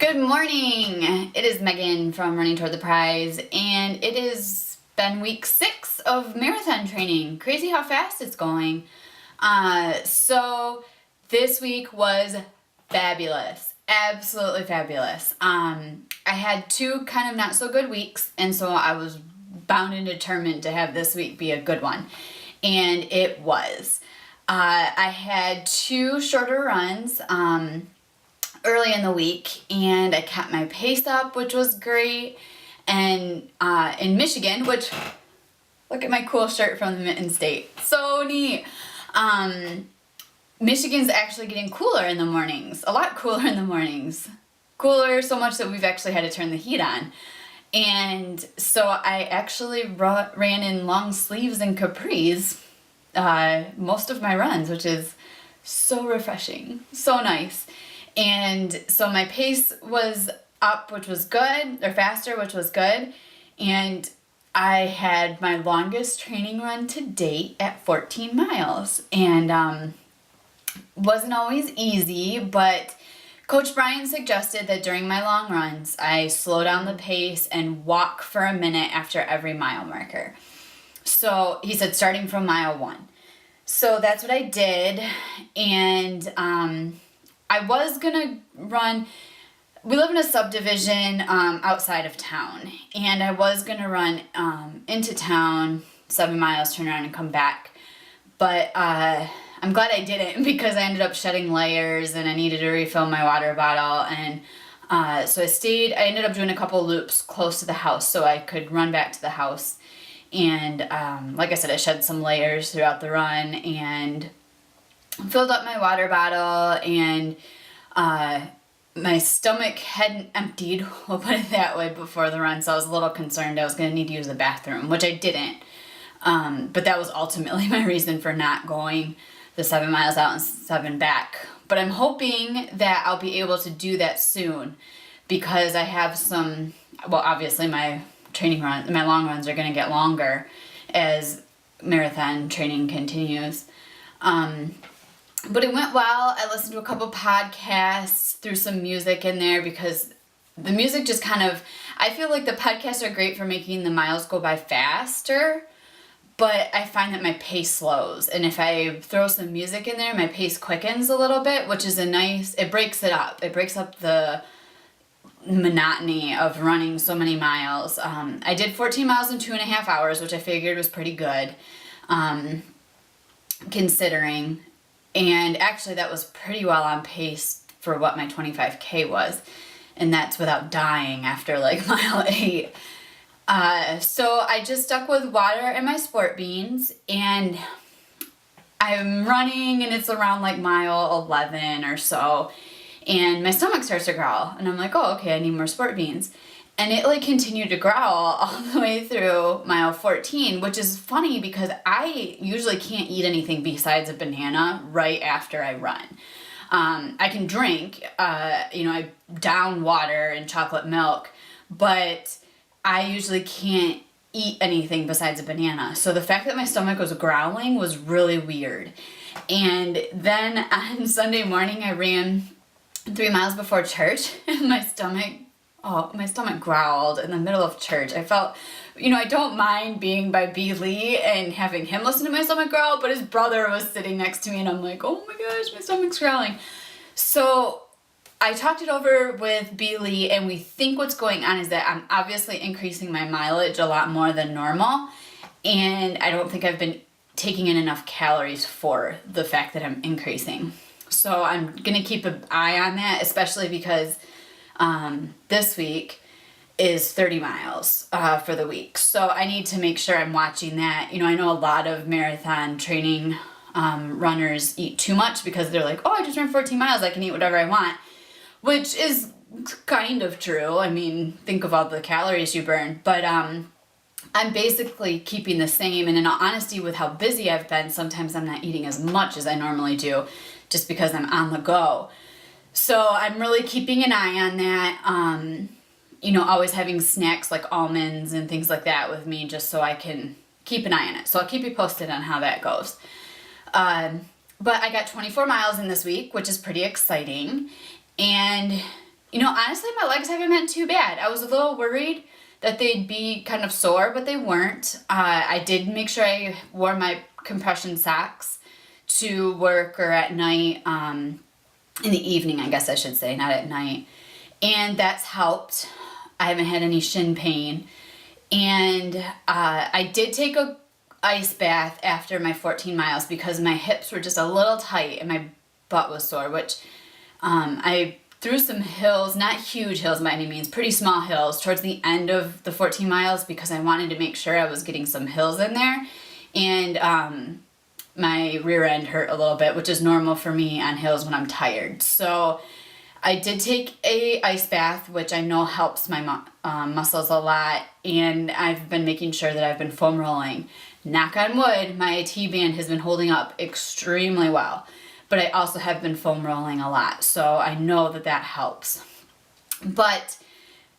Good morning! It is Megan from Running Toward the Prize, and it has been week 6 of marathon training. Crazy how fast it's going. So this week was fabulous. Absolutely fabulous. I had 2 kind of not so good weeks, and so I was bound and determined to have this week be a good one. And it was. I had 2 shorter runs early in the week, and I kept my pace up, which was great. And in Michigan, which, look at my cool shirt from the Mitten State, so neat. Michigan's actually getting cooler in the mornings, a lot cooler in the mornings. Cooler so much that we've actually had to turn the heat on. And so I actually ran in long sleeves and capris most of my runs, which is so refreshing, so nice. And so my pace was up, which was good, or faster, which was good. And I had my longest training run to date at 14 miles. And wasn't always easy, but Coach Brian suggested that during my long runs, I slow down the pace and walk for a minute after every mile marker. So he said starting from mile 1. So that's what I did. And I was gonna run, we live in a subdivision outside of town, and I was gonna run into town 7 miles, turn around and come back. But I'm glad I didn't, because I ended up shedding layers and I needed to refill my water bottle. And so I ended up doing a couple loops close to the house so I could run back to the house. And like I said, I shed some layers throughout the run and filled up my water bottle, and my stomach hadn't emptied, we'll put it that way, before the run, so I was a little concerned I was going to need to use the bathroom, which I didn't. But that was ultimately my reason for not going the 7 miles out and 7 back. But I'm hoping that I'll be able to do that soon, because I have some, well, obviously my long runs are going to get longer as marathon training continues. But it went well. I listened to a couple podcasts, threw some music in there, because the music just I feel like the podcasts are great for making the miles go by faster, but I find that my pace slows. And if I throw some music in there, my pace quickens a little bit, which is it breaks it up. It breaks up the monotony of running so many miles. I did 14 miles in 2.5 hours, which I figured was pretty good, considering. And actually that was pretty well on pace for what my 25K was. And that's without dying after like mile 8. So I just stuck with water and my sport beans, and I'm running and it's around like mile 11 or so. And my stomach starts to growl, and I'm like, oh, okay, I need more sport beans. And it like continued to growl all the way through mile 14, which is funny because I usually can't eat anything besides a banana right after I run. I can drink, I down water and chocolate milk, but I usually can't eat anything besides a banana. So the fact that my stomach was growling was really weird. And then on Sunday morning, I ran 3 miles before church, and my stomach growled in the middle of church. I felt, I don't mind being by B. Lee and having him listen to my stomach growl, but his brother was sitting next to me, and I'm like, oh my gosh, my stomach's growling. So I talked it over with B. Lee, and we think what's going on is that I'm obviously increasing my mileage a lot more than normal, and I don't think I've been taking in enough calories for the fact that I'm increasing. So I'm going to keep an eye on that, especially because this week is 30 miles for the week. So I need to make sure I'm watching that. I know a lot of marathon training runners eat too much because they're like, oh, I just ran 14 miles. I can eat whatever I want, which is kind of true. I mean, think of all the calories you burn. But I'm basically keeping the same. And in all honesty, with how busy I've been, sometimes I'm not eating as much as I normally do just because I'm on the go. So I'm really keeping an eye on that, always having snacks like almonds and things like that with me just so I can keep an eye on it. So I'll keep you posted on how that goes. But I got 24 miles in this week, which is pretty exciting. And Honestly, my legs haven't been too bad. I was a little worried that they'd be kind of sore, but they weren't. I did make sure I wore my compression socks to work or at night, in the evening, I guess I should say, not at night. And that's helped. I haven't had any shin pain. And I did take a ice bath after my 14 miles because my hips were just a little tight and my butt was sore, which I threw some hills, not huge hills by any means, pretty small hills towards the end of the 14 miles because I wanted to make sure I was getting some hills in there. And my rear end hurt a little bit, which is normal for me on hills when I'm tired. So I did take a ice bath, which I know helps my muscles a lot, and I've been making sure that I've been foam rolling. Knock on wood, my T-band has been holding up extremely well, but I also have been foam rolling a lot, so I know that that helps. But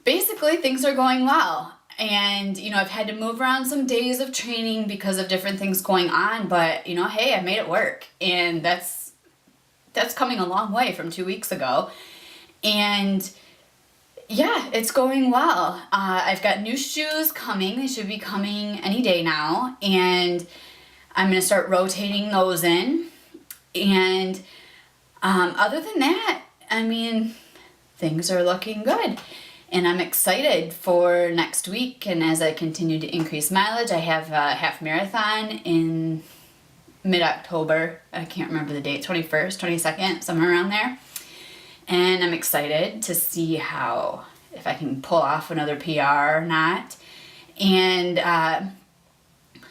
basically, things are going well. And, I've had to move around some days of training because of different things going on, but, hey, I made it work. And that's coming a long way from 2 weeks ago. And yeah, it's going well. I've got new shoes coming. They should be coming any day now. And I'm going to start rotating those in. And other than that, things are looking good. And I'm excited for next week. And as I continue to increase mileage, I have a half marathon in mid-October. I can't remember the date, 21st, 22nd, somewhere around there. And I'm excited to see if I can pull off another PR or not. And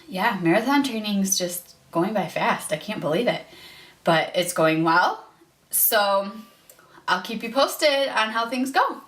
marathon training's just going by fast. I can't believe it. But it's going well. So I'll keep you posted on how things go.